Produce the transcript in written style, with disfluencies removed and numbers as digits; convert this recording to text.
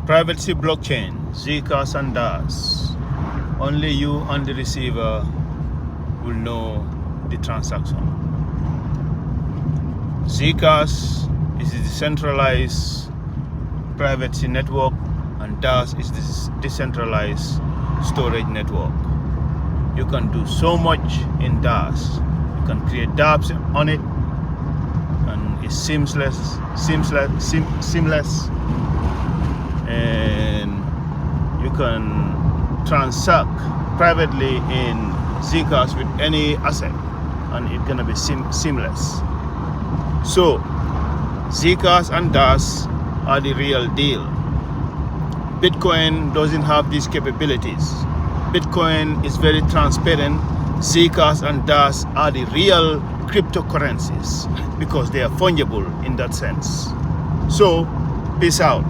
Privacy blockchain, Zcash and DAS. Only you and the receiver will know the transaction. Zcash is a decentralized privacy network and DAS is this decentralized storage network. You can do so much in DAS. You can create dApps on it, and it's seamless, and you can transact privately in Zcash with any asset, and it's gonna be seamless. So Zcash and DAS are the real deal. Bitcoin doesn't have these capabilities. Bitcoin is very transparent. Zcash and DAS are the real cryptocurrencies because they are fungible in that sense. So, peace out.